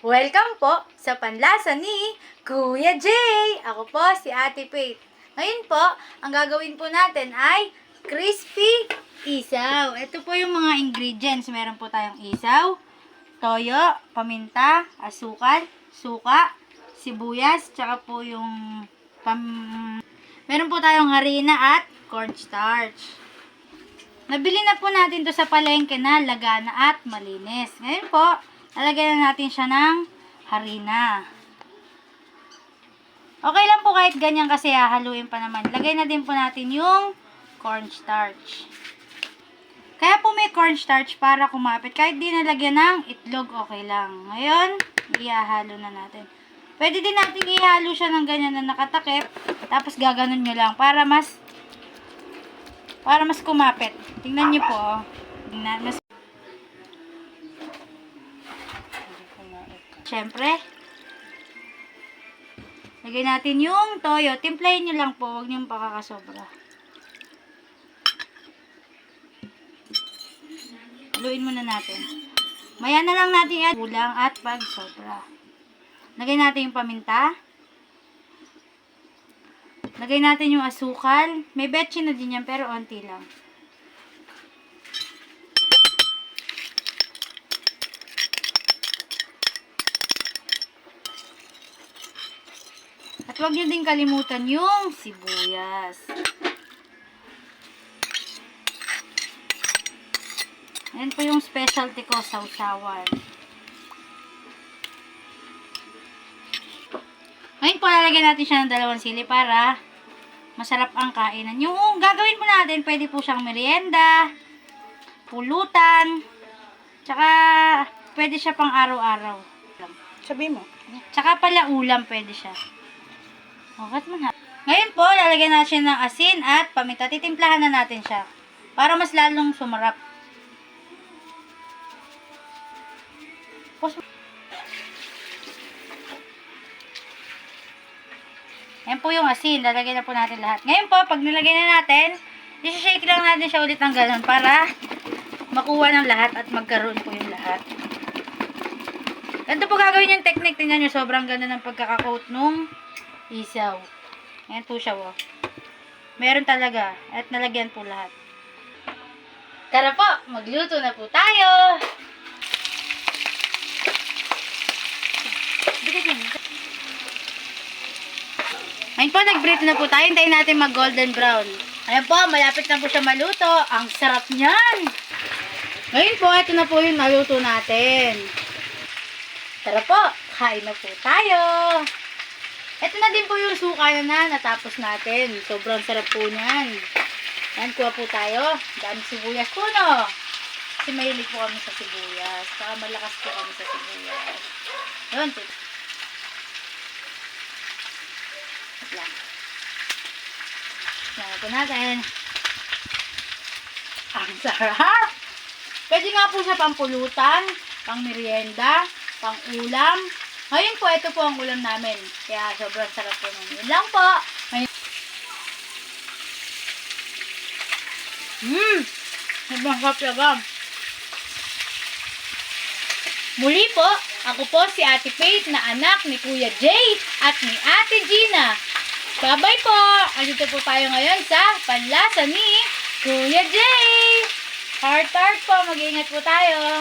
Welcome po sa Panlasa ni Kuya Jay! Ako po si Ate Faith. Ngayon po, ang gagawin po natin ay crispy isaw. Ito po yung mga ingredients. Meron po tayong isaw, toyo, paminta, asukal, suka, sibuyas, tsaka po yung meron po tayong harina at cornstarch. Nabili na po natin to sa palengke na lagana at malinis. Ngayon po, lalagyan na natin siya ng harina. Okay lang po kahit ganyan kasi hahaluin pa naman. Lagay na din po natin yung cornstarch. Kaya po may cornstarch para kumapit. Kahit di nalagyan ng itlog, okay lang. Ngayon, ihahalo na natin. Pwede din natin ihalo siya ng ganyan na nakatakip. Tapos gaganon nyo lang para mas kumapit. Tingnan nyo po. Tingnan, Siyempre, lagay natin yung toyo. Timplahin nyo lang po. Huwag nyo pakakasobra. Haluin muna natin. Maya na lang natin at kulang at pag sobra. Lagay natin yung paminta. Lagay natin yung asukal. May betchin na din yan pero onti lang. At huwag nyo din kalimutan yung sibuyas. Ayan po yung specialty ko, sausawan. Ngayon po, lalagyan natin siya ng 2 sili para masarap ang kainan. Yung gagawin po natin, pwede po siyang merienda, pulutan, tsaka pwede siya pang araw-araw. Sabi mo. Tsaka pala ulam, pwede siya. Okay mo na. Ngayon po, lalagyan natin ng asin at paminta. Titimplahan na natin siya para mas lalong sumarap. Yan po yung asin. Lalagyan na po natin lahat. Ngayon po, pag nilagay na natin, i-shake lang natin siya ulit ng ganun para makuha ng lahat at magkaroon po yung lahat. Ganito po gagawin yung technique. Tingnan nyo, sobrang ganda ng pagkakakoat nung isaw. Ayan po siya, oh. Meron talaga. At nalagyan po lahat. Tara po, magluto na po tayo. Ngayon po, nag-brief na po tayo. Hintayin natin mag-golden brown. Ayan po, malapit na po siya maluto. Ang sarap niyan. Ngayon po, ito na po yung naluto natin. Tara po, kain na po tayo. Ito na din po yung suka na natapos natin. Sobrang sarap po niyan. Yan, kuha po tayo. Dami sibuyas po, no? Kasi mahilig po kami sa sibuyas. Saka malakas po kami sa sibuyas. Yun. Yan. Yan po natin. Ang sarap! Pwede nga po siya pang pulutan, pang merienda, pang ulam. Ngayon po, ito po ang ulam namin. Kaya sobrang sarap po nun. Yun lang po. Sobrang sarap talaga. Muli po, ako po si Ate Faith na anak ni Kuya Jay at ni Ate Gina. Bye-bye po! Andito po tayo ngayon sa Panlasa ni Kuya Jay. Heart po, mag-iingat po tayo.